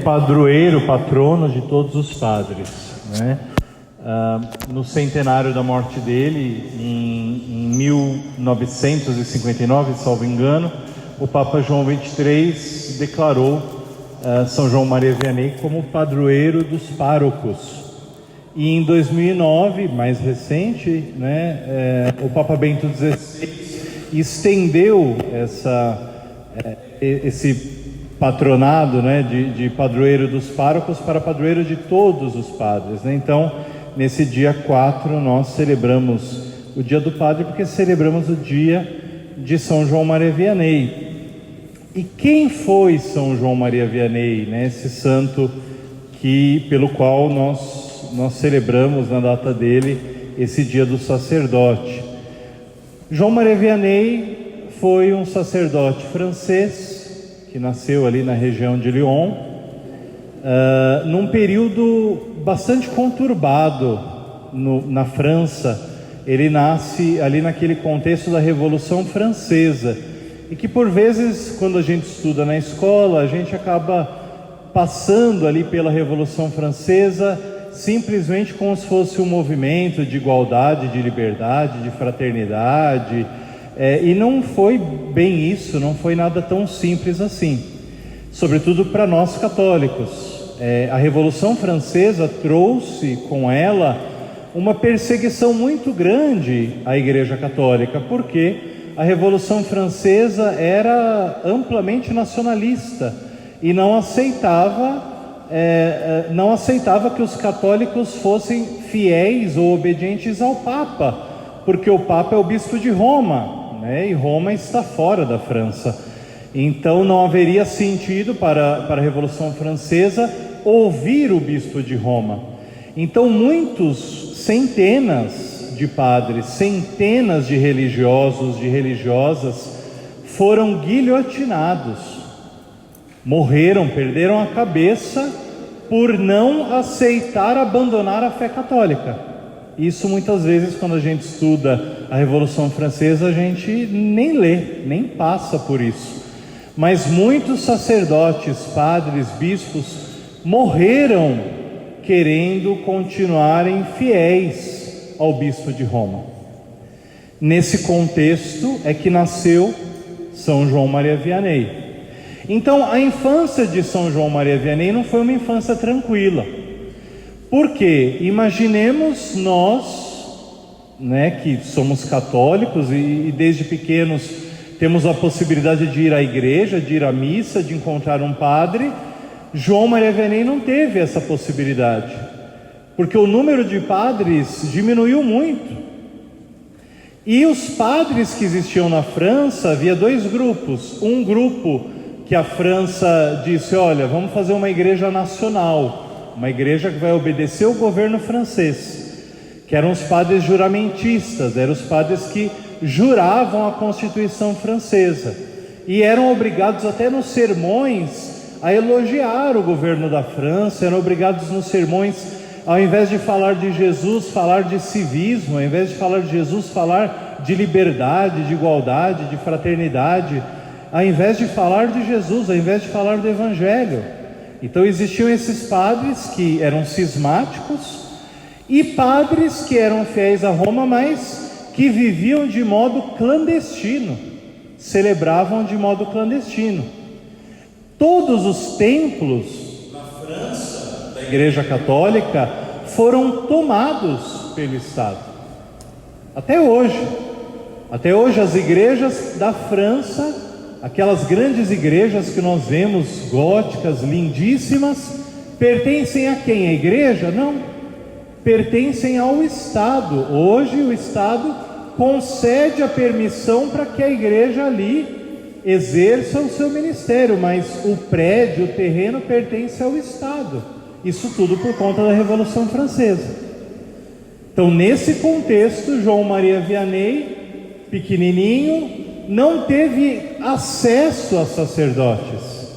Padroeiro, patrono de todos os padres, né? No centenário da morte dele, em 1959, salvo engano, o Papa João XXIII declarou São João Maria Vianney como padroeiro dos párocos. E em 2009, mais recente, né, o Papa Bento XVI estendeu esse patronado, né, de padroeiro dos párocos para padroeiro de todos os padres, né? Então, nesse dia 4, nós celebramos o dia do padre, porque celebramos o dia de São João Maria Vianney. E quem foi São João Maria Vianney, né, esse santo pelo qual nós celebramos na data dele esse dia do sacerdote? João Maria Vianney foi um sacerdote francês que nasceu ali na região de Lyon, num período bastante conturbado na França. Ele nasce ali naquele contexto da Revolução Francesa, e que por vezes, quando a gente estuda na escola, a gente acaba passando ali pela Revolução Francesa simplesmente como se fosse um movimento de igualdade, de liberdade, de fraternidade. E não foi bem isso, não foi nada tão simples assim, sobretudo para nós católicos. A Revolução Francesa trouxe com ela uma perseguição muito grande à Igreja Católica, porque a Revolução Francesa era amplamente nacionalista e não aceitava que os católicos fossem fiéis ou obedientes ao Papa, porque o Papa é o bispo de Roma, e Roma está fora da França. Então não haveria sentido para a Revolução Francesa ouvir o bispo de Roma. Então centenas de padres, centenas de religiosos, de religiosas foram guilhotinados, morreram, perderam a cabeça por não aceitar abandonar a fé católica. Isso muitas vezes, quando a gente estuda a Revolução Francesa, a gente nem lê, nem passa por isso. Mas muitos sacerdotes, padres, bispos morreram querendo continuarem fiéis ao bispo de Roma. Nesse contexto é que nasceu São João Maria Vianney. Então, a infância de São João Maria Vianney não foi uma infância tranquila. Porque imaginemos nós, né, que somos católicos e desde pequenos temos a possibilidade de ir à igreja, de ir à missa, de encontrar um padre. João Maria Vianney não teve essa possibilidade, porque o número de padres diminuiu muito. E os padres que existiam na França, havia dois grupos. Um grupo que a França disse: olha, vamos fazer uma igreja nacional, uma igreja que vai obedecer ao governo francês, que eram os padres juramentistas, eram os padres que juravam a Constituição francesa, e eram obrigados até nos sermões a elogiar o governo da França, eram obrigados nos sermões, ao invés de falar de Jesus, falar de civismo, ao invés de falar de Jesus, falar de liberdade, de igualdade, de fraternidade, ao invés de falar de Jesus, ao invés de falar do Evangelho. Então existiam esses padres que eram cismáticos e padres que eram fiéis a Roma, mas que viviam de modo clandestino, celebravam de modo clandestino. Todos os templos na França da Igreja Católica foram tomados pelo Estado. Até hoje as igrejas da França, aquelas grandes igrejas que nós vemos, góticas, lindíssimas, pertencem a quem? A igreja? Não, pertencem ao Estado. Hoje o Estado concede a permissão para que a igreja ali exerça o seu ministério, mas o prédio, o terreno pertence ao Estado. Isso tudo por conta da Revolução Francesa. Então, nesse contexto, João Maria Vianney, pequenininho, não teve acesso a sacerdotes.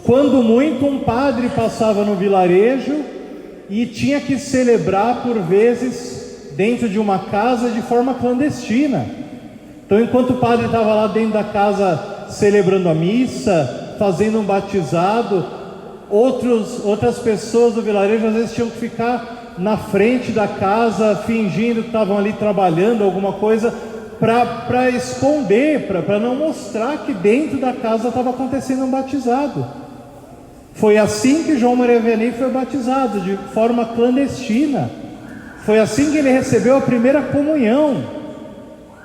Quando muito, um padre passava no vilarejo e tinha que celebrar por vezes dentro de uma casa de forma clandestina. Então, enquanto o padre estava lá dentro da casa celebrando a missa, fazendo um batizado, Outras pessoas do vilarejo às vezes tinham que ficar na frente da casa fingindo que estavam ali trabalhando alguma coisa para esconder, para não mostrar que dentro da casa estava acontecendo um batizado. Foi assim que João Maria Vianney foi batizado, de forma clandestina. Foi assim que ele recebeu a primeira comunhão,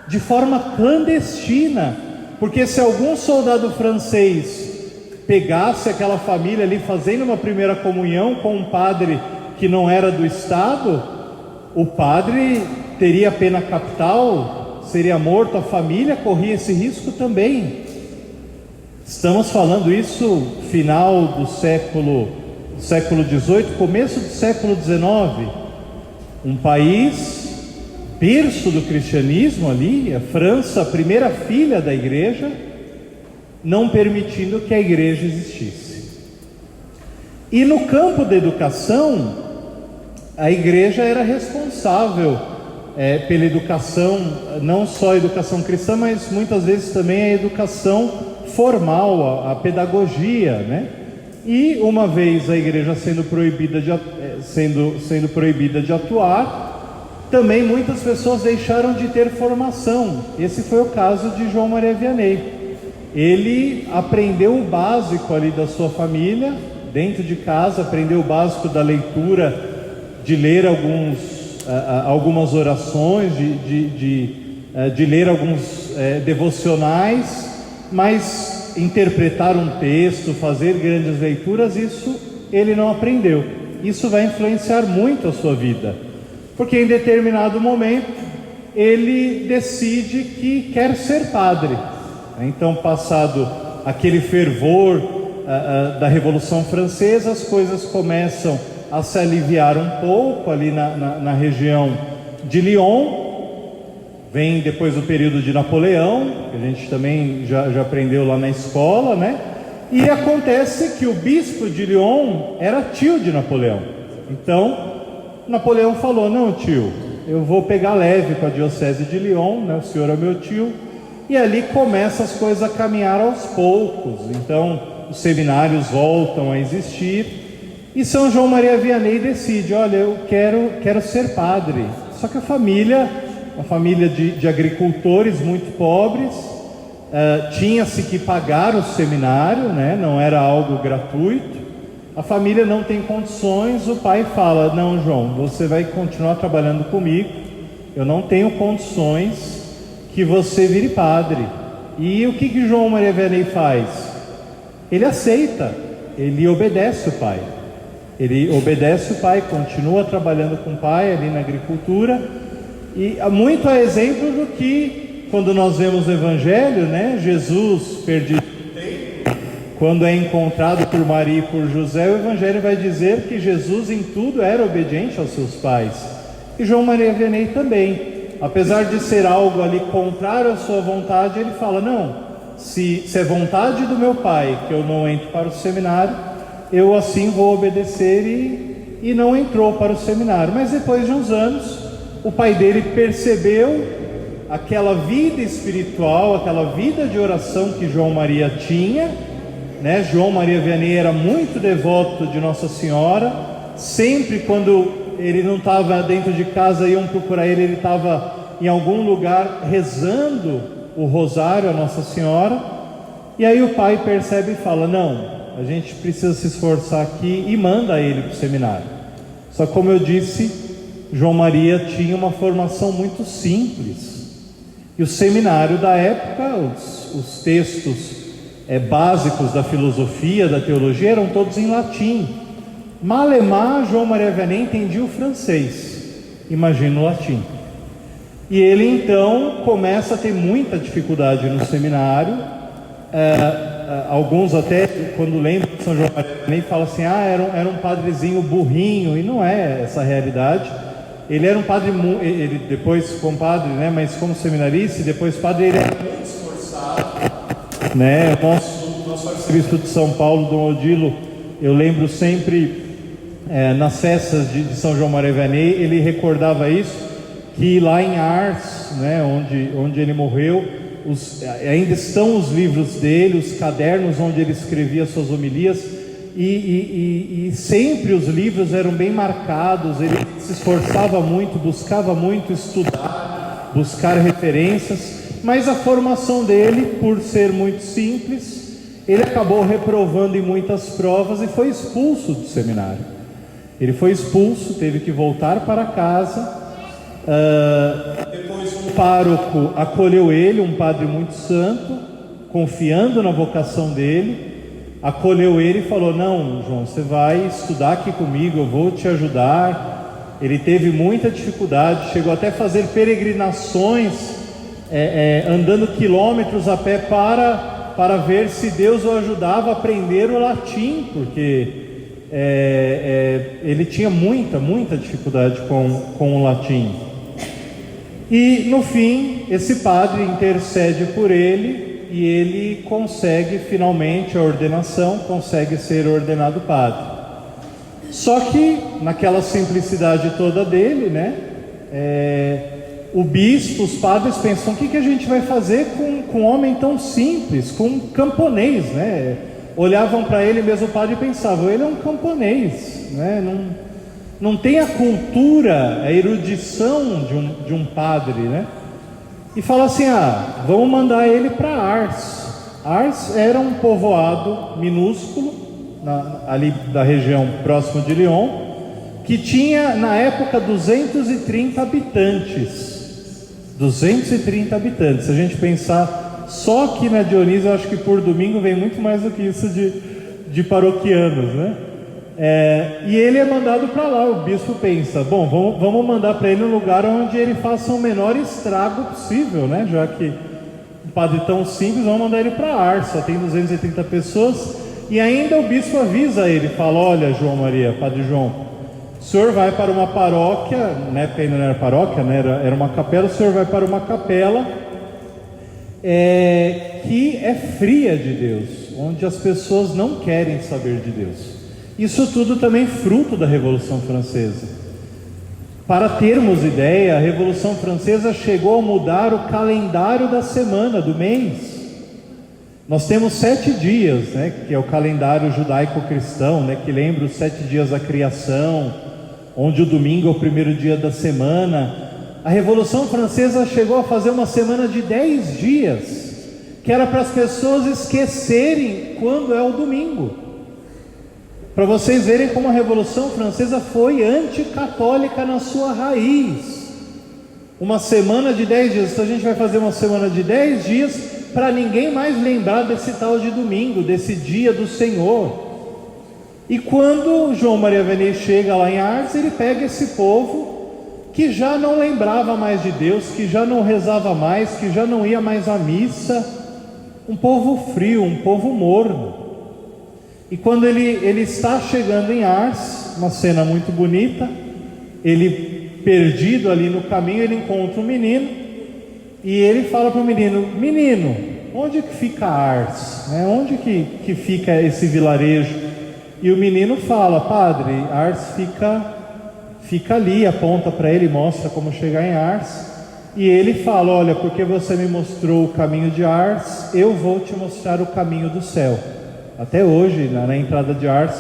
de forma clandestina. Porque se algum soldado francês pegasse aquela família ali fazendo uma primeira comunhão com um padre que não era do Estado, o padre teria pena capital, seria morto, a família corria esse risco também. Estamos falando isso final do século XVIII, começo do século XIX. Um país berço do cristianismo ali, a França, a primeira filha da igreja, não permitindo que a igreja existisse. E no campo da educação, a igreja era responsável pela educação, não só a educação cristã, mas muitas vezes também a educação formal, a pedagogia, né? E uma vez a igreja sendo proibida de atuar, também muitas pessoas deixaram de ter formação. Esse foi o caso de João Maria Vianney. Ele aprendeu o básico ali da sua família, dentro de casa, aprendeu o básico da leitura, de ler algumas orações, de ler alguns devocionais, mas interpretar um texto, fazer grandes leituras, isso ele não aprendeu. Isso vai influenciar muito a sua vida, porque em determinado momento ele decide que quer ser padre. Então, passado aquele fervor da Revolução Francesa, as coisas começam a se aliviar um pouco ali na região de Lyon. Vem depois o período de Napoleão, que a gente também já aprendeu lá na escola, né? E acontece que o bispo de Lyon era tio de Napoleão. Então, Napoleão falou: não, tio, eu vou pegar leve com a diocese de Lyon, né? O senhor é meu tio. E ali começam as coisas a caminhar aos poucos. Então, os seminários voltam a existir. E São João Maria Vianney decide: olha, eu quero ser padre. Só que a família, uma família de agricultores muito pobres, tinha-se que pagar o seminário, né? Não era algo gratuito. A família não tem condições. O pai fala: não, João, você vai continuar trabalhando comigo, eu não tenho condições que você vire padre. E o que João Maria Vianney faz? Ele aceita, ele obedece o pai. Ele obedece o pai, continua trabalhando com o pai ali na agricultura. E muito é exemplo do que, quando nós vemos o Evangelho, né? Jesus perdido no templo, quando é encontrado por Maria e por José, o Evangelho vai dizer que Jesus em tudo era obediente aos seus pais. E João Maria Vianney também. Apesar de ser algo ali contrário à sua vontade, ele fala: não, se é vontade do meu pai que eu não entre para o seminário, eu assim vou obedecer, e não entrou para o seminário. Mas depois de uns anos, o pai dele percebeu aquela vida espiritual, aquela vida de oração que João Maria tinha, né? João Maria Vianney era muito devoto de Nossa Senhora. Sempre quando ele não estava dentro de casa, iam procurar ele, ele estava em algum lugar rezando o rosário a Nossa Senhora. E aí o pai percebe e fala: não, a gente precisa se esforçar aqui, e manda ele para o seminário. Só como eu disse, João Maria tinha uma formação muito simples, e o seminário da época, os textos básicos da filosofia, da teologia, eram todos em latim. Malemar, João Maria Vianney entendia o francês, imagina o latim. E ele então começa a ter muita dificuldade no seminário. Alguns até, quando lembram de São João Maria Vianney, falam assim: era um padrezinho burrinho. E não é essa a realidade. Ele era um padre, ele depois ficou padre, né? Mas como seminarista e depois padre, ele era muito esforçado, né? Nosso arcebispo de São Paulo, Dom Odilo, eu lembro sempre, nas festas de São João Maria Vianney, ele recordava isso, que lá em Ars, né, onde ele morreu, ainda estão os livros dele, os cadernos onde ele escrevia suas homilias, e sempre os livros eram bem marcados. Ele se esforçava muito, buscava muito estudar, buscar referências, mas a formação dele, por ser muito simples, ele acabou reprovando em muitas provas e foi expulso do seminário. Ele foi expulso, teve que voltar para casa. Depois um pároco acolheu ele, um padre muito santo, confiando na vocação dele, acolheu ele e falou: não, João, você vai estudar aqui comigo, eu vou te ajudar. Ele teve muita dificuldade, chegou até a fazer peregrinações, andando quilômetros a pé para ver se Deus o ajudava a aprender o latim, porque ele tinha muita dificuldade com o latim. E no fim, esse padre intercede por ele e ele consegue finalmente a ordenação, consegue ser ordenado padre. Só que naquela simplicidade toda dele, né, o bispo, os padres pensam: o que a gente vai fazer com um homem tão simples, com um camponês, né? Olhavam para ele mesmo, o padre, e pensavam: ele é um camponês, né? Não tem a cultura, a erudição de um padre, né? E fala assim: vamos mandar ele para Ars. Ars era um povoado minúsculo, ali da região próximo de Lyon, que tinha na época 230 habitantes. 230 habitantes. Se a gente pensar só aqui na Dionísio, eu acho que por domingo vem muito mais do que isso de paroquianos, né? E ele é mandado para lá. O bispo pensa: bom, vamos mandar para ele um lugar onde ele faça o menor estrago possível, né? Já que um padre tão simples, vamos mandar ele para Ars, só tem 230 pessoas. E ainda o bispo avisa ele, fala: olha, João Maria, Padre João, o senhor vai para uma paróquia, na época ainda não era paróquia, né? Era uma capela. O senhor vai para uma capela que é fria de Deus, onde as pessoas não querem saber de Deus. Isso tudo também fruto da Revolução Francesa. Para termos ideia, a Revolução Francesa chegou a mudar o calendário da semana, do mês. Nós temos 7 dias, né, que é o calendário judaico-cristão, né, que lembra os 7 dias da criação, onde o domingo é o primeiro dia da semana. A Revolução Francesa chegou a fazer uma semana de 10 dias, que era para as pessoas esquecerem quando é o domingo. Para vocês verem como a Revolução Francesa foi anticatólica na sua raiz. Uma semana de 10 dias. Então a gente vai fazer uma semana de 10 dias para ninguém mais lembrar desse tal de domingo, desse dia do Senhor. E quando João Maria Vianney chega lá em Ars, ele pega esse povo que já não lembrava mais de Deus, que já não rezava mais, que já não ia mais à missa. Um povo frio, um povo morno. E quando ele está chegando em Ars, uma cena muito bonita, ele perdido ali no caminho, ele encontra um menino, e ele fala para o menino: menino, onde que fica Ars? Onde que fica esse vilarejo? E o menino fala: padre, Ars fica ali, aponta para ele, mostra como chegar em Ars. E ele fala: olha, porque você me mostrou o caminho de Ars, eu vou te mostrar o caminho do céu. Até hoje, na entrada de Ars,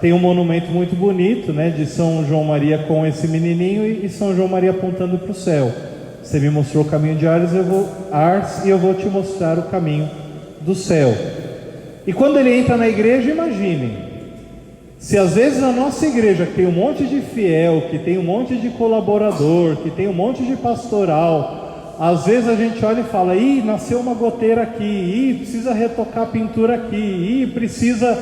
tem um monumento muito bonito, né, de São João Maria com esse menininho e São João Maria apontando para o céu. Você me mostrou o caminho de Ars, e eu vou te mostrar o caminho do céu. E quando ele entra na igreja, imaginem, se às vezes na nossa igreja, que tem um monte de fiel, que tem um monte de colaborador, que tem um monte de pastoral, às vezes a gente olha e fala: ih, nasceu uma goteira aqui, ih, precisa retocar a pintura aqui, ih, precisa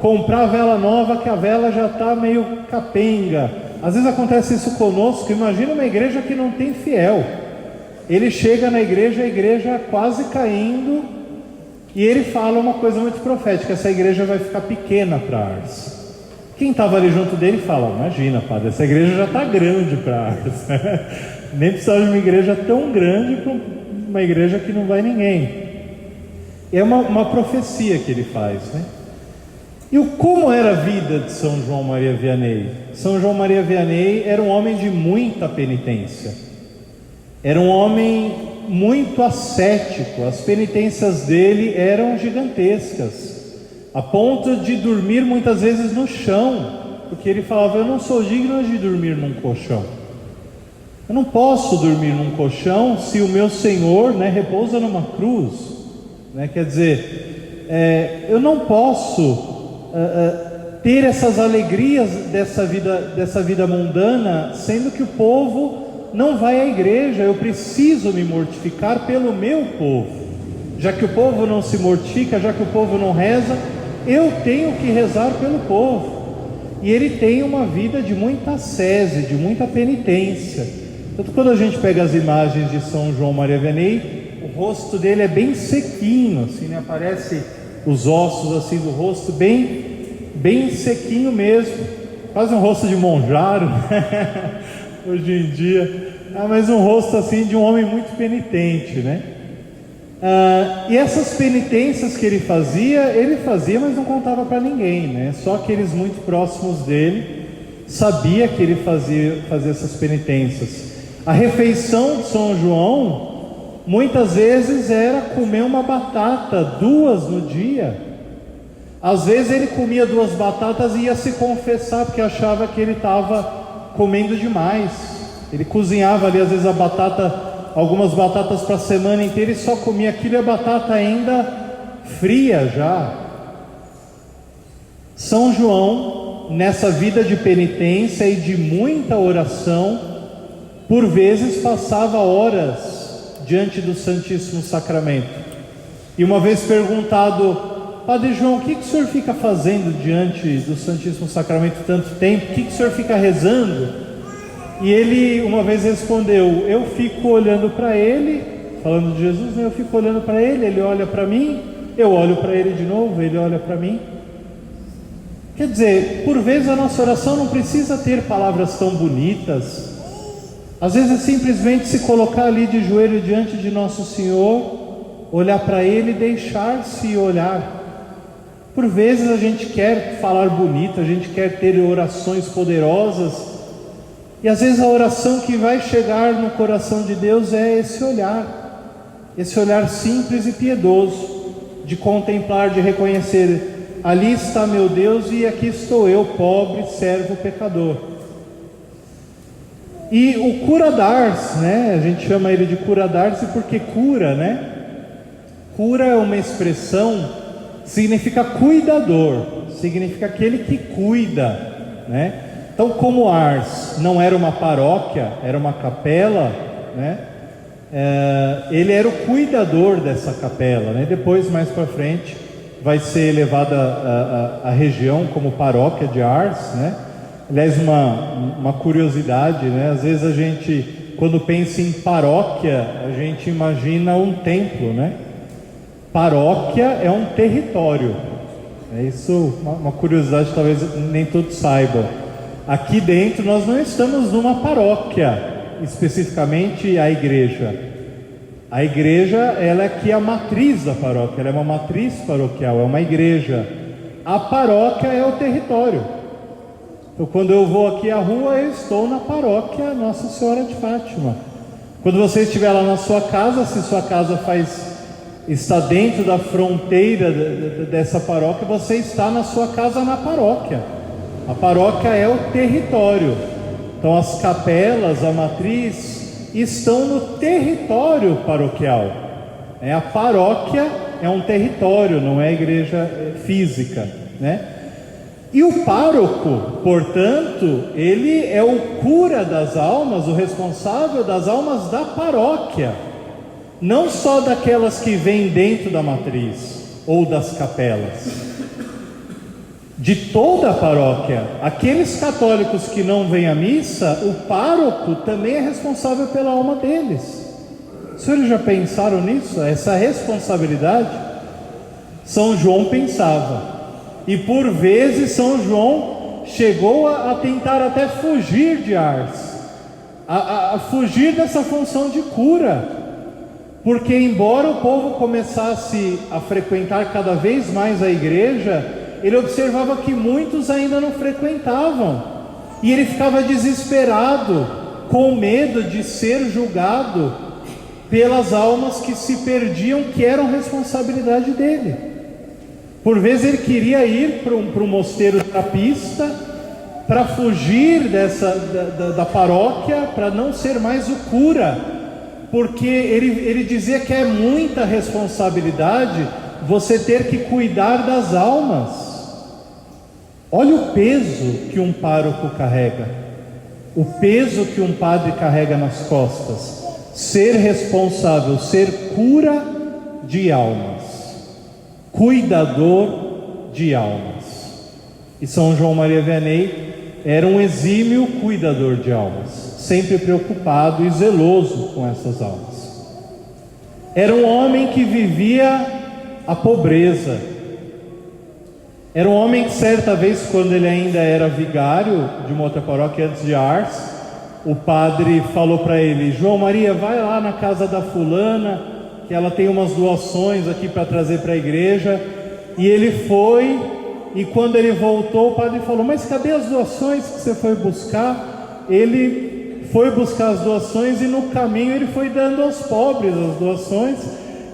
comprar vela nova, que a vela já está meio capenga. Às vezes acontece isso conosco. Imagina uma igreja que não tem fiel. Ele chega na igreja, a igreja quase caindo, e ele fala uma coisa muito profética: essa igreja vai ficar pequena para Ars. Quem estava ali junto dele fala: imagina, padre, essa igreja já está grande para Ars. Nem precisava de uma igreja tão grande para uma igreja que não vai ninguém. É uma profecia que ele faz, né? E como era a vida de São João Maria Vianney? São João Maria Vianney era um homem de muita penitência. Era um homem muito ascético. As penitências dele eram gigantescas. a ponto de dormir muitas vezes no chão, porque ele falava: eu não sou digno de dormir num colchão. Eu não posso dormir num colchão se o meu Senhor, né, repousa numa cruz, né? Quer dizer, eu não posso ter essas alegrias dessa vida mundana, sendo que o povo não vai à igreja. Eu preciso me mortificar pelo meu povo. Já que o povo não se mortifica, já que o povo não reza, eu tenho que rezar pelo povo. E ele tem uma vida de muita ascese, de muita penitência. Tanto quando a gente pega as imagens de São João Maria Vianney, o rosto dele é bem sequinho, assim, né? Aparece os ossos assim do rosto bem sequinho mesmo, quase um rosto de monjaro, hoje em dia, mas um rosto assim de um homem muito penitente, né? E essas penitências que ele fazia, mas não contava para ninguém, né? Só aqueles muito próximos dele sabia que ele fazia essas penitências. A refeição de São João muitas vezes era comer uma batata, 2 no dia. Às vezes ele comia 2 batatas e ia se confessar porque achava que ele estava comendo demais. Ele cozinhava ali às vezes algumas batatas para a semana inteira e só comia aquilo, e a batata ainda fria já. São João, nessa vida de penitência e de muita oração, por vezes passava horas diante do Santíssimo Sacramento. E uma vez perguntado: Padre João, o que o senhor fica fazendo diante do Santíssimo Sacramento tanto tempo? O que o senhor fica rezando? E ele uma vez respondeu: eu fico olhando para ele, falando de Jesus, né? Eu fico olhando para ele, ele olha para mim, eu olho para ele de novo, ele olha para mim. Quer dizer, por vezes a nossa oração não precisa ter palavras tão bonitas. Às vezes é simplesmente se colocar ali de joelho diante de Nosso Senhor, olhar para Ele e deixar-se olhar. Por vezes a gente quer falar bonito, a gente quer ter orações poderosas, e às vezes a oração que vai chegar no coração de Deus é esse olhar simples e piedoso, de contemplar, de reconhecer: ali está meu Deus e aqui estou eu, pobre, servo, pecador. E o cura d'Ars, né? A gente chama ele de cura d'Ars porque cura, né? Cura é uma expressão, significa cuidador, significa aquele que cuida, né? Então, como Ars não era uma paróquia, era uma capela, né? Ele era o cuidador dessa capela, né? Depois, mais para frente, vai ser elevada a região como paróquia de Ars, né? Aliás, uma curiosidade, né? Às vezes a gente, quando pensa em paróquia, a gente imagina um templo, né? Paróquia é um território. É isso, uma curiosidade, talvez nem todos saibam. Aqui dentro nós não estamos numa paróquia, especificamente a igreja. A igreja, ela é aqui a matriz da paróquia, ela é uma matriz paroquial, é uma igreja. A paróquia é o território. Então, quando eu vou aqui à rua, eu estou na paróquia Nossa Senhora de Fátima. Quando você estiver lá na sua casa, se sua casa está dentro da fronteira dessa paróquia, você está na sua casa na paróquia. A paróquia é o território. Então as capelas, a matriz, estão no território paroquial. A paróquia é um território, não é igreja física, né? E o pároco, portanto, ele é o cura das almas, o responsável das almas da paróquia, não só daquelas que vêm dentro da matriz ou das capelas, de toda a paróquia. Aqueles católicos que não vêm à missa, o pároco também é responsável pela alma deles. Os senhores já pensaram nisso? Essa responsabilidade? São João pensava. E por vezes São João chegou a tentar até fugir de Ars, a fugir dessa função de cura, porque embora o povo começasse a frequentar cada vez mais a igreja, ele observava que muitos ainda não frequentavam, e ele ficava desesperado, com medo de ser julgado pelas almas que se perdiam, que eram responsabilidade dele. Por vezes ele queria ir para um mosteiro trapista, para fugir da paróquia, para não ser mais o cura, porque ele dizia que é muita responsabilidade você ter que cuidar das almas. Olha o peso que um pároco carrega, o peso que um padre carrega nas costas. Ser responsável, ser cura de almas, cuidador de almas. E São João Maria Vianney era um exímio cuidador de almas, sempre preocupado e zeloso com essas almas. Era um homem que vivia a pobreza. Era um homem que certa vez, quando ele ainda era vigário de uma outra paróquia antes de Ars, o padre falou para ele: João Maria, vai lá na casa da fulana, que ela tem umas doações aqui para trazer para a igreja. E ele foi, e quando ele voltou, o padre falou: mas cadê as doações que você foi buscar? Ele foi buscar as doações e no caminho ele foi dando aos pobres as doações,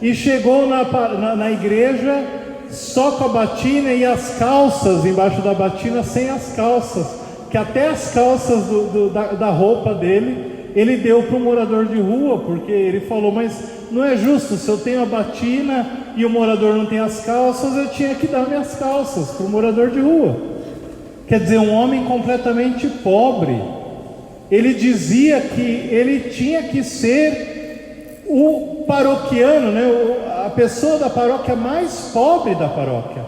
e chegou na igreja só com a batina e as calças embaixo da batina, sem as calças, que até as calças da roupa dele ele deu para um morador de rua, porque ele falou: mas não é justo, se eu tenho a batina e o morador não tem as calças, eu tinha que dar minhas calças para o morador de rua. Quer dizer, um homem completamente pobre. Ele dizia que ele tinha que ser o paroquiano, né? A pessoa da paróquia mais pobre da paróquia.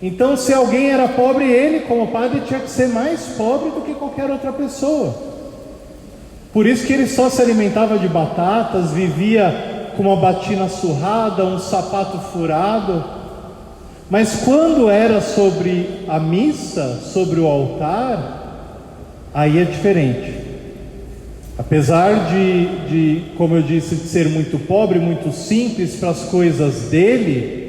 Então, se alguém era pobre, ele, como padre, tinha que ser mais pobre do que qualquer outra pessoa. Por isso que ele só se alimentava de batatas, vivia com uma batina surrada, um sapato furado. Mas quando era sobre a missa, sobre o altar, aí é diferente. Apesar de, como eu disse, de ser muito pobre, muito simples para as coisas dele,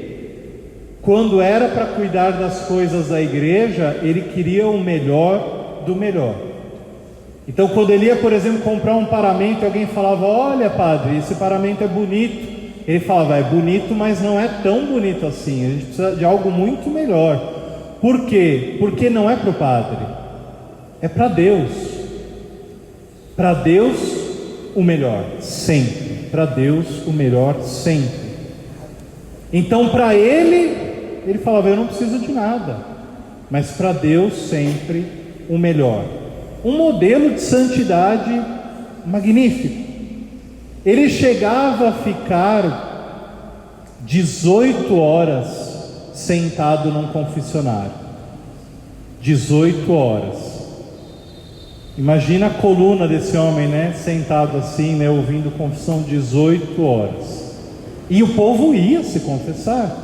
quando era para cuidar das coisas da igreja, ele queria o melhor do melhor. Então, quando ele ia, por exemplo, comprar um paramento, e alguém falava: olha, padre, esse paramento é bonito. Ele falava: é bonito, mas não é tão bonito assim, a gente precisa de algo muito melhor. Por quê? Porque não é para o padre, é para Deus. Para Deus o melhor, sempre. Para Deus o melhor, sempre. Então, para ele falava: eu não preciso de nada, mas para Deus sempre o melhor. Um modelo de santidade magnífico. Ele chegava a ficar 18 horas sentado num confessionário. 18 horas. Imagina a coluna desse homem, né? Sentado assim, né? Ouvindo confissão 18 horas. E o povo ia se confessar.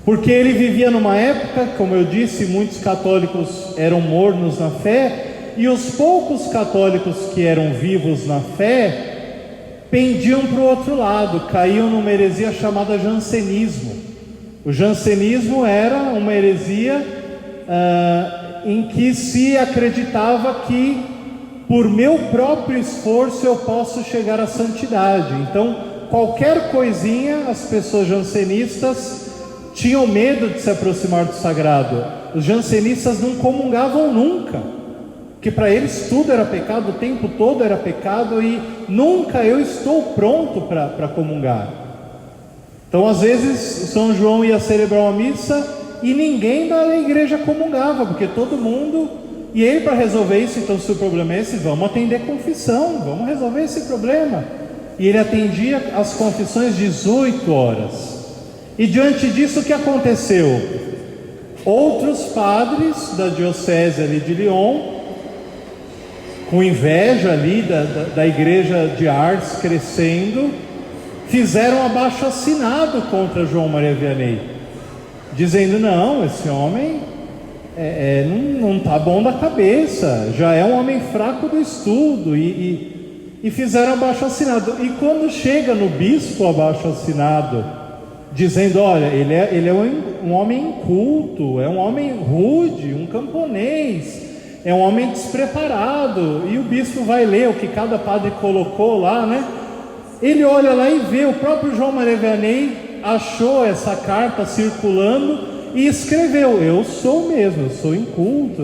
Porque ele vivia numa época, como eu disse, muitos católicos eram mornos na fé, e os poucos católicos que eram vivos na fé pendiam para o outro lado, caíam numa heresia chamada jansenismo. O jansenismo era uma heresia em que se acreditava que por meu próprio esforço eu posso chegar à santidade. Então, qualquer coisinha, as pessoas jansenistas tinham medo de se aproximar do sagrado. Os jansenistas não comungavam nunca, porque para eles tudo era pecado, o tempo todo era pecado, e nunca eu estou pronto para comungar. Então, às vezes, São João ia celebrar uma missa e ninguém da igreja comungava, porque todo mundo... E ele, para resolver isso, então, se o problema é esse, vamos atender confissão, vamos resolver esse problema. E ele atendia as confissões 18 horas. E diante disso, o que aconteceu? Outros padres da diocese ali de Lyon, com inveja ali da igreja de Ars crescendo, fizeram abaixo-assinado contra João Maria Vianney, dizendo: não, esse homem não está bom da cabeça, já é um homem fraco do estudo, e fizeram abaixo-assinado. E quando chega no bispo abaixo-assinado, dizendo: olha, ele é um homem inculto, é um homem rude, um camponês, é um homem despreparado, e o bispo vai ler o que cada padre colocou lá, né? Ele olha lá e vê o próprio João Maria Vianney achou essa carta circulando e escreveu: eu sou mesmo, eu sou inculto,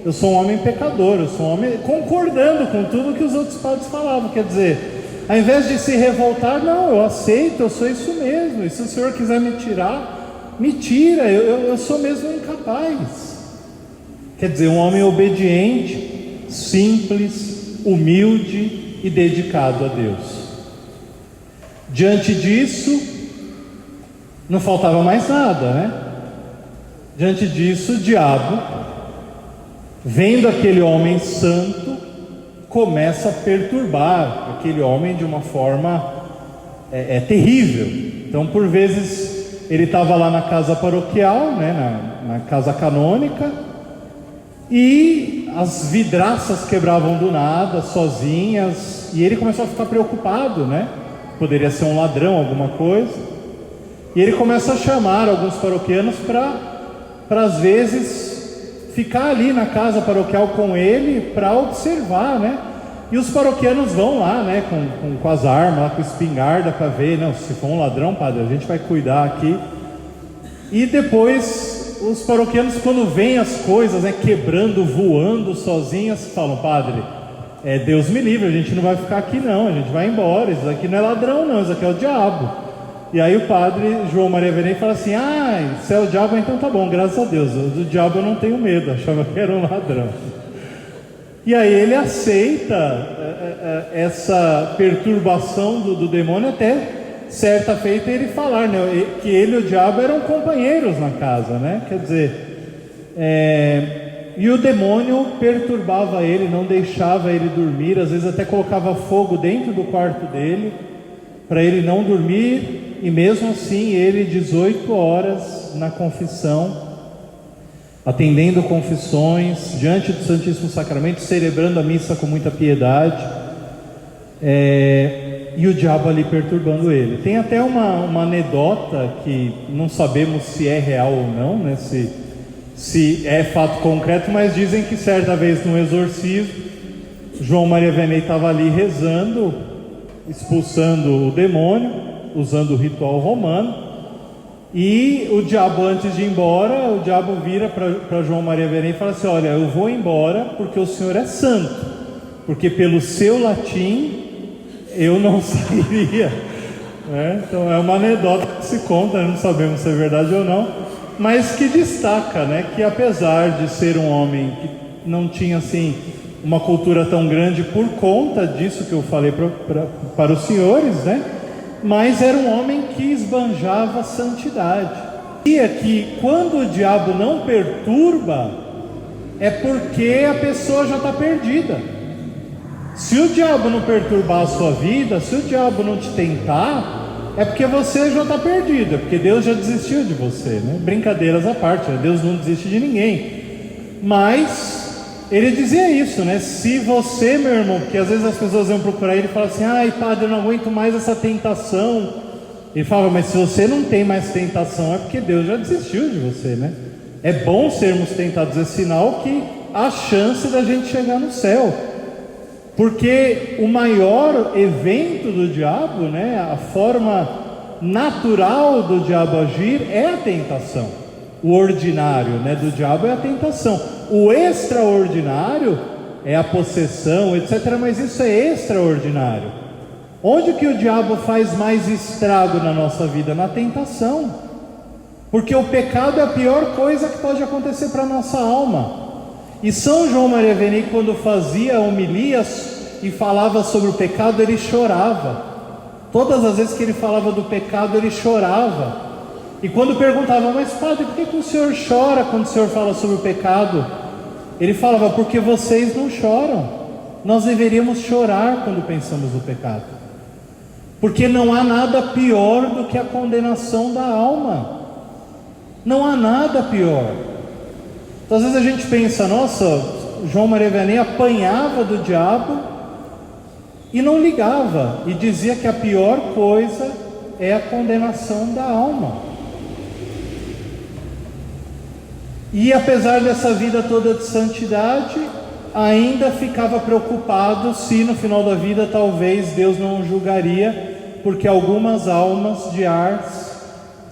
eu sou um homem pecador, eu sou um homem, concordando com tudo que os outros padres falavam. Quer dizer, ao invés de se revoltar, não, eu aceito, eu sou isso mesmo, e se o Senhor quiser me tirar, me tira, eu sou mesmo incapaz. Quer dizer, um homem obediente, simples, humilde e dedicado a Deus. Diante disso, não faltava mais nada, né? Diante disso, o diabo, vendo aquele homem santo, começa a perturbar aquele homem de uma forma terrível. Então, por vezes, ele estava lá na casa paroquial, né, na casa canônica, e as vidraças quebravam do nada, sozinhas, e ele começou a ficar preocupado, né? Poderia ser um ladrão, alguma coisa. E ele começa a chamar alguns paroquianos para às vezes ficar ali na casa paroquial com ele, para observar, né? E os paroquianos vão lá, né, com as armas, lá, com espingarda, para ver, não, se for um ladrão, padre, a gente vai cuidar aqui. E depois os paroquianos, quando veem as coisas, né, quebrando, voando sozinhas, falam: padre, Deus me livre, a gente não vai ficar aqui não, a gente vai embora, isso aqui não é ladrão não, isso aqui é o diabo. E aí o padre João Maria Vianney fala assim: se é o diabo, então tá bom, graças a Deus, do diabo eu não tenho medo, achava que era um ladrão. E aí ele aceita essa perturbação do demônio, até certa feita ele falar, né, que ele e o diabo eram companheiros na casa, né? Quer dizer, e o demônio perturbava ele, não deixava ele dormir, às vezes até colocava fogo dentro do quarto dele, para ele não dormir, e mesmo assim ele 18 horas na confissão, atendendo confissões, diante do Santíssimo Sacramento, celebrando a missa com muita piedade, e o diabo ali perturbando ele. Tem até uma anedota que não sabemos se é real ou não, né? Se é fato concreto, mas dizem que certa vez no exorcismo, João Maria Vianney estava ali rezando, expulsando o demônio, usando o ritual romano, e o diabo, antes de ir embora, o diabo vira para João Maria Vianney e fala assim: olha, eu vou embora porque o senhor é santo, porque pelo seu latim eu não sairia. Então é uma anedota que se conta, não sabemos se é verdade ou não, mas que destaca, né, que apesar de ser um homem que não tinha assim uma cultura tão grande por conta disso que eu falei para os senhores, né, mas era um homem que esbanjava santidade. E que quando o diabo não perturba, é porque a pessoa já está perdida. Se o diabo não perturbar a sua vida, se o diabo não te tentar, é porque você já está perdido, é porque Deus já desistiu de você, né? Brincadeiras à parte, né? Deus não desiste de ninguém. Mas ele dizia isso, né? Se você, meu irmão, porque às vezes as pessoas vão procurar ele e falam assim: ai, padre, eu não aguento mais essa tentação. Ele fala: mas se você não tem mais tentação, é porque Deus já desistiu de você, né? É bom sermos tentados, é sinal que há chance da gente chegar no céu. Porque o maior evento do diabo, né, a forma natural do diabo agir é a tentação. O ordinário, né, do diabo é a tentação. O extraordinário é a possessão, etc. Mas isso é extraordinário. Onde que o diabo faz mais estrago na nossa vida? Na tentação. Porque o pecado é a pior coisa que pode acontecer para a nossa alma. E São João Maria Vianney, quando fazia homilias e falava sobre o pecado, ele chorava. Todas as vezes que ele falava do pecado, ele chorava. E quando perguntava: mas padre, por que o senhor chora quando o senhor fala sobre o pecado? Ele falava: porque vocês não choram. Nós deveríamos chorar quando pensamos no pecado. Porque não há nada pior do que a condenação da alma. Não há nada pior. Então, às vezes a gente pensa: nossa, João Maria Vianney apanhava do diabo e não ligava, e dizia que a pior coisa é a condenação da alma. E apesar dessa vida toda de santidade, ainda ficava preocupado se no final da vida talvez Deus não o julgaria, porque algumas almas de Ars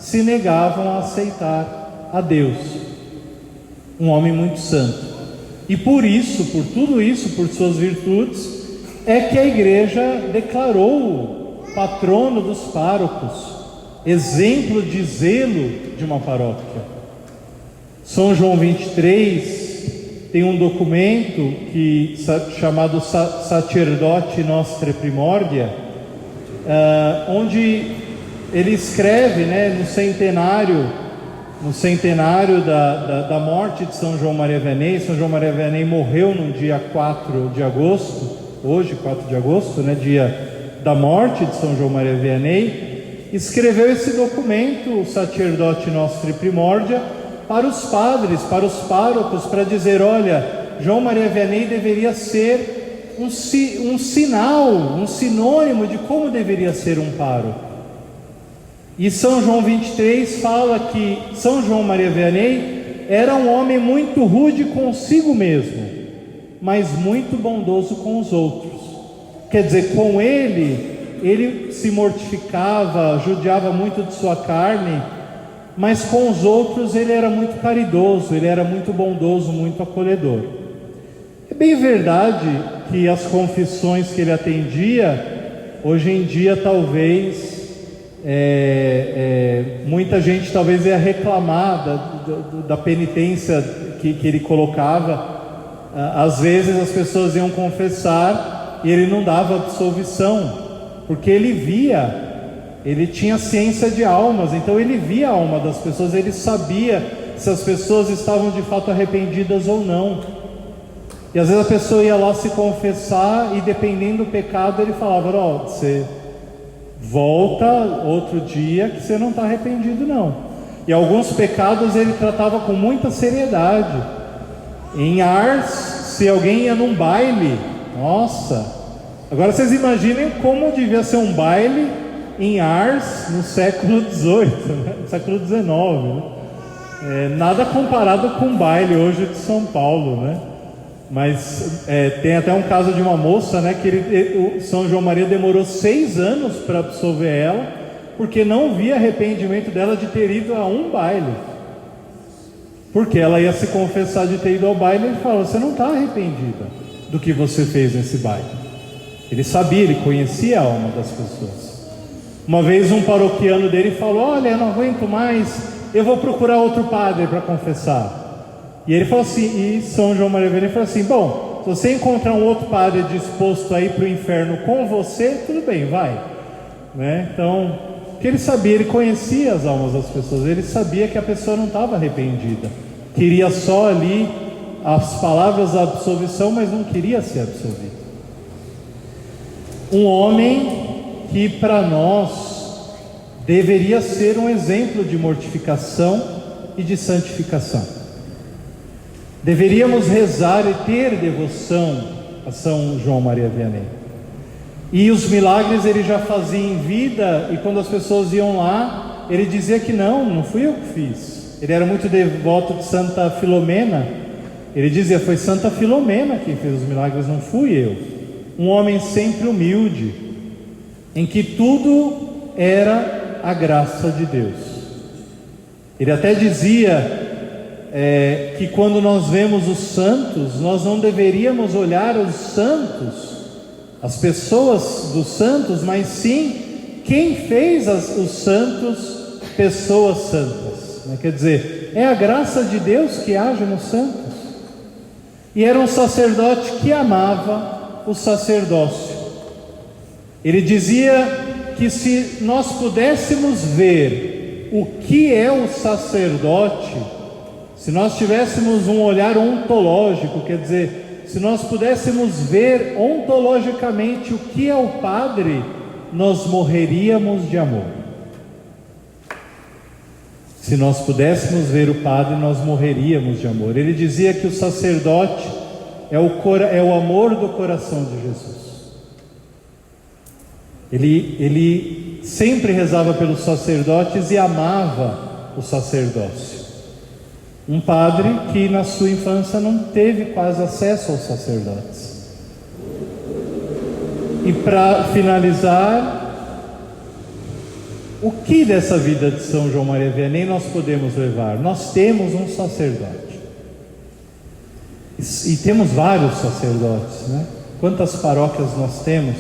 se negavam a aceitar a Deus. Um homem muito santo. E por isso, por tudo isso, por suas virtudes, é que a igreja declarou patrono dos párocos, exemplo de zelo de uma paróquia. São João 23 tem um documento chamado Sacerdote Nostre Primordia, onde ele escreve, no centenário da morte de São João Maria Vianney. São João Maria Vianney morreu no dia 4 de agosto, hoje 4 de agosto, dia da morte de São João Maria Vianney. Escreveu esse documento, o Sacerdote Nostre Primordia, para os padres, para os párocos, para dizer: olha, João Maria Vianney deveria ser um sinal, um sinônimo de como deveria ser um pároco. E São João 23 fala que São João Maria Vianney era um homem muito rude consigo mesmo, mas muito bondoso com os outros. Quer dizer, com ele se mortificava, judiava muito de sua carne, mas com os outros ele era muito caridoso, ele era muito bondoso, muito acolhedor. É bem verdade que as confissões que ele atendia, hoje em dia talvez muita gente talvez ia reclamar da penitência que ele colocava. Às vezes as pessoas iam confessar e ele não dava absolvição, porque ele tinha ciência de almas, então ele via a alma das pessoas, ele sabia se as pessoas estavam de fato arrependidas ou não. E às vezes a pessoa ia lá se confessar e, dependendo do pecado, ele falava: você volta outro dia que você não está arrependido não. E alguns pecados ele tratava com muita seriedade. Em Ars, se alguém ia num baile, nossa, agora vocês imaginem como devia ser um baile em Ars no século XVIII, no século XIX, nada comparado com o baile hoje de São Paulo, Mas tem até um caso de uma moça, que o São João Maria demorou 6 anos para absolver ela, porque não via arrependimento dela de ter ido a um baile. Porque ela ia se confessar de ter ido ao baile, e ele falou: você não está arrependida do que você fez nesse baile. Ele sabia, ele conhecia a alma das pessoas. Uma vez um paroquiano dele falou: olha, eu não aguento mais, eu vou procurar outro padre para confessar. E ele falou assim, e São João Maria Vianney falou assim: bom, se você encontrar um outro padre disposto a ir para o inferno com você, tudo bem, vai. Então, porque ele sabia, ele conhecia as almas das pessoas, ele sabia que a pessoa não estava arrependida, queria só ali as palavras da absolvição, mas não queria ser absolvido. Um homem que para nós deveria ser um exemplo de mortificação e de santificação. Deveríamos rezar e ter devoção a São João Maria Vianney. E os milagres ele já fazia em vida, e quando as pessoas iam lá, ele dizia que não fui eu que fiz. Ele era muito devoto de Santa Filomena. Ele dizia: foi Santa Filomena quem fez os milagres, não fui eu. Um homem sempre humilde, em que tudo era a graça de Deus. Ele até dizia que quando nós vemos os santos, nós não deveríamos olhar os santos, as pessoas dos santos, mas sim quem fez os santos pessoas santas. Quer dizer, é a graça de Deus que age nos santos. E era um sacerdote que amava o sacerdócio. Ele dizia que se nós pudéssemos ver o que é o sacerdote, se nós tivéssemos um olhar ontológico, quer dizer, se nós pudéssemos ver ontologicamente o que é o padre, nós morreríamos de amor. Se nós pudéssemos ver o padre, nós morreríamos de amor. Ele dizia que o sacerdote é o amor do coração de Jesus. Ele sempre rezava pelos sacerdotes e amava o sacerdócio. Um padre que na sua infância não teve quase acesso aos sacerdotes. E para finalizar, O que dessa vida de São João Maria Vianney nós podemos levar? Nós temos um sacerdote. E temos vários sacerdotes, né? Quantas paróquias nós temos?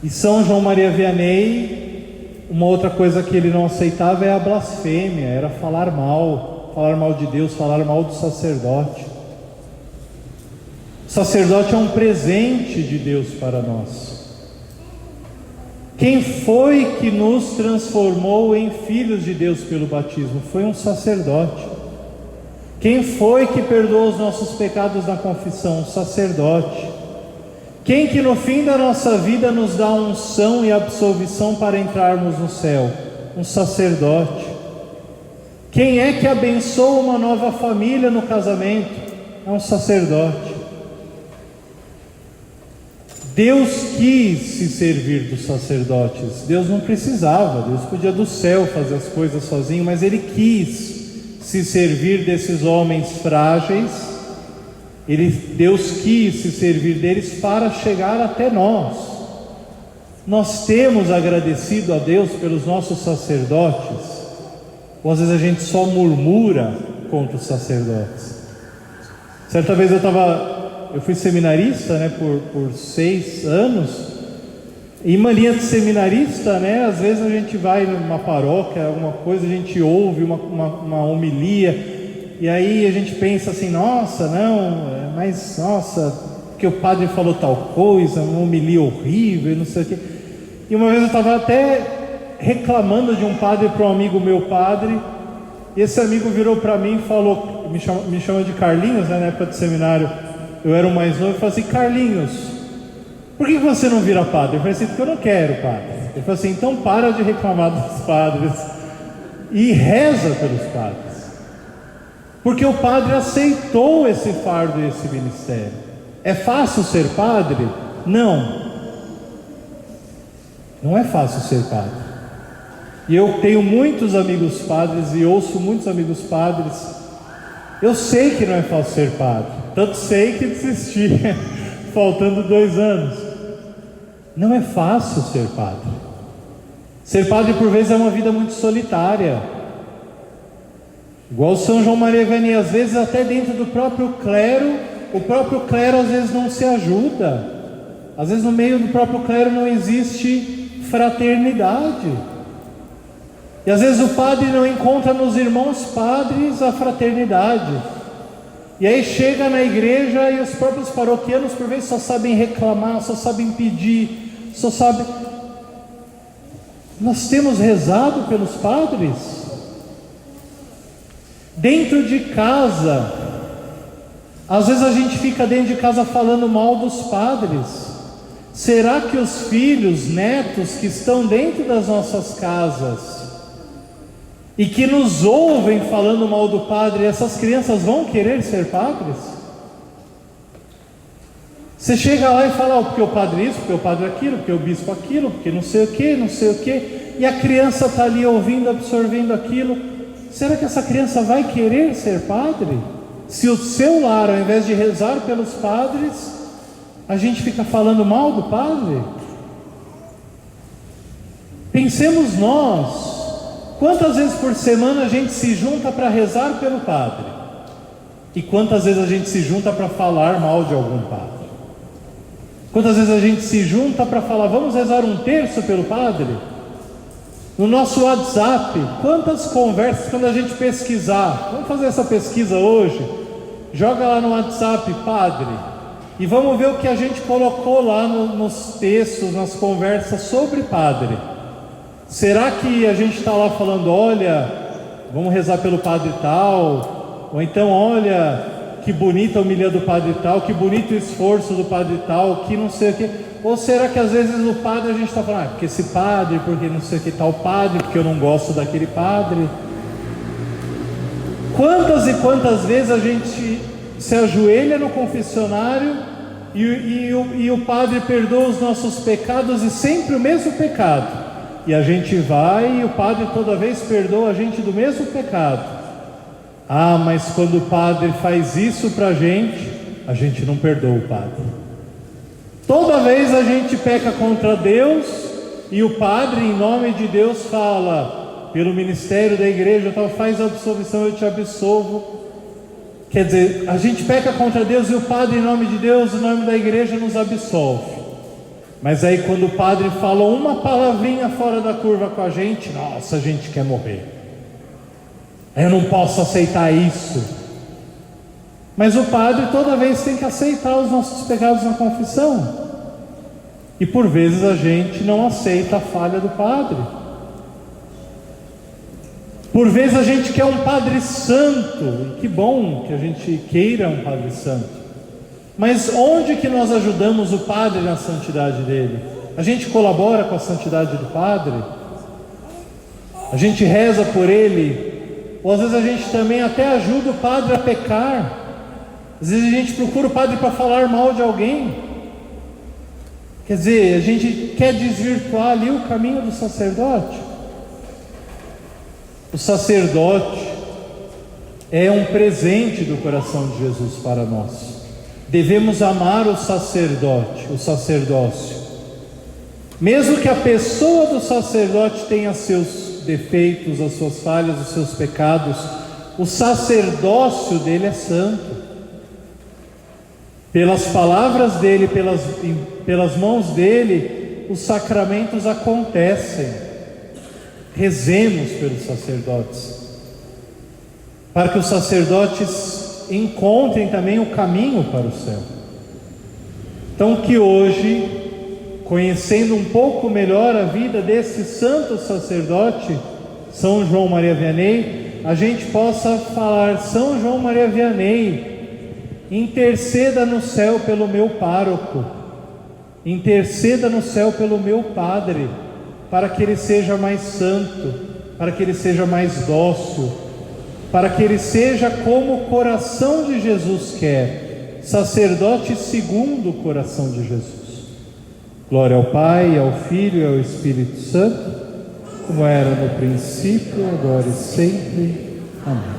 E São João Maria Vianney, uma outra coisa que ele não aceitava é a blasfêmia, era falar mal de Deus, falar mal do sacerdote. O sacerdote é um presente de Deus para nós. Quem foi que nos transformou em filhos de Deus pelo batismo? Foi um sacerdote. Quem foi que perdoou os nossos pecados na confissão? Um sacerdote. Quem que no fim da nossa vida nos dá unção e absolvição para entrarmos no céu? Um sacerdote. Quem é que abençoa uma nova família no casamento? É um sacerdote. Deus quis se servir dos sacerdotes. Deus não precisava, Deus podia do céu fazer as coisas sozinho, mas Ele quis se servir desses homens frágeis. Deus quis se servir deles para chegar até nós. Nós temos agradecido a Deus pelos nossos sacerdotes, ou às vezes a gente só murmura contra os sacerdotes. Certa vez eu fui seminarista, né, por 6 anos, e uma linha de seminarista, né, às vezes a gente vai numa paróquia, alguma coisa, a gente ouve uma homilia, e aí a gente pensa assim, nossa, porque o padre falou tal coisa, uma homilia horrível, não sei o quê. E uma vez eu estava até reclamando de um padre para um amigo meu padre, e esse amigo virou para mim e falou, me chama de Carlinhos, né, na época do seminário, eu era o mais novo, e falei assim, Carlinhos, por que você não vira padre? Eu falei assim, porque eu não quero, padre. Ele falou assim, então para de reclamar dos padres e reza pelos padres, porque o padre aceitou esse fardo e esse ministério. É fácil ser padre? Não é fácil ser padre. E eu tenho muitos amigos padres e ouço muitos amigos padres. Eu sei que não é fácil ser padre, tanto sei que desisti faltando 2 anos. Não é fácil ser padre. Ser padre por vezes é uma vida muito solitária. Igual São João Maria Vianney, às vezes até dentro do próprio clero, o próprio clero às vezes não se ajuda. Às vezes no meio do próprio clero não existe fraternidade. E às vezes o padre não encontra nos irmãos padres a fraternidade. E aí chega na igreja e os próprios paroquianos por vezes só sabem reclamar, só sabem pedir, só sabem... Nós temos rezado pelos padres? Dentro de casa, às vezes a gente fica dentro de casa falando mal dos padres. Será que os filhos, netos que estão dentro das nossas casas e que nos ouvem falando mal do padre, essas crianças vão querer ser padres? Você chega lá e fala, porque o padre isso, porque o padre aquilo, porque o bispo aquilo, porque não sei o que, e a criança está ali ouvindo, absorvendo aquilo. Será que essa criança vai querer ser padre? Se o seu lar, ao invés de rezar pelos padres, a gente fica falando mal do padre? Pensemos nós. Quantas vezes por semana a gente se junta para rezar pelo padre? E quantas vezes a gente se junta para falar mal de algum padre? Quantas vezes a gente se junta para falar, vamos rezar 1/3 pelo padre? No nosso WhatsApp, quantas conversas, quando a gente pesquisar, vamos fazer essa pesquisa hoje, joga lá no WhatsApp, padre, e vamos ver o que a gente colocou lá nos textos, nas conversas sobre padre. Será que a gente está lá falando, olha, vamos rezar pelo padre tal, ou então, olha, que bonita a homilia do padre tal, que bonito o esforço do padre tal, que não sei o que. Ou será que às vezes o padre a gente está falando, porque esse padre, porque não sei o que tal padre, porque eu não gosto daquele padre. Quantas e quantas vezes a gente se ajoelha no confessionário e o padre perdoa os nossos pecados, e sempre o mesmo pecado. E a gente vai e o padre toda vez perdoa a gente do mesmo pecado. Ah, mas quando o padre faz isso para a gente não perdoa o padre. Toda vez a gente peca contra Deus e o padre, em nome de Deus, fala, pelo ministério da igreja, tal, faz a absolvição, eu te absolvo. Quer dizer, a gente peca contra Deus e o padre, em nome de Deus, em nome da igreja, nos absolve. Mas aí quando o padre fala uma palavrinha fora da curva com a gente, nossa, a gente quer morrer. Eu não posso aceitar isso. Mas o padre toda vez tem que aceitar os nossos pecados na confissão. E por vezes a gente não aceita a falha do padre. Por vezes a gente quer um padre santo, e que bom que a gente queira um padre santo. Mas onde que nós ajudamos o padre na santidade dele? A gente colabora com a santidade do padre? A gente reza por ele? Ou às vezes a gente também até ajuda o padre a pecar? Às vezes a gente procura o padre para falar mal de alguém. Quer dizer, a gente quer desvirtuar ali o caminho do sacerdote. O sacerdote é um presente do coração de Jesus para nós. Devemos amar o sacerdote, o sacerdócio. Mesmo que a pessoa do sacerdote tenha seus defeitos, as suas falhas, os seus pecados, o sacerdócio dele é santo. Pelas palavras dele, pelas mãos dele, os sacramentos acontecem. Rezemos pelos sacerdotes, para que os sacerdotes encontrem também o caminho para o céu. Então que hoje, conhecendo um pouco melhor a vida desse santo sacerdote, São João Maria Vianney, a gente possa falar: São João Maria Vianney, interceda no céu pelo meu pároco, interceda no céu pelo meu padre, para que ele seja mais santo, para que ele seja mais dócil, para que ele seja como o coração de Jesus quer, sacerdote segundo o coração de Jesus. Glória ao Pai, ao Filho e ao Espírito Santo, como era no princípio, agora e sempre. Amém.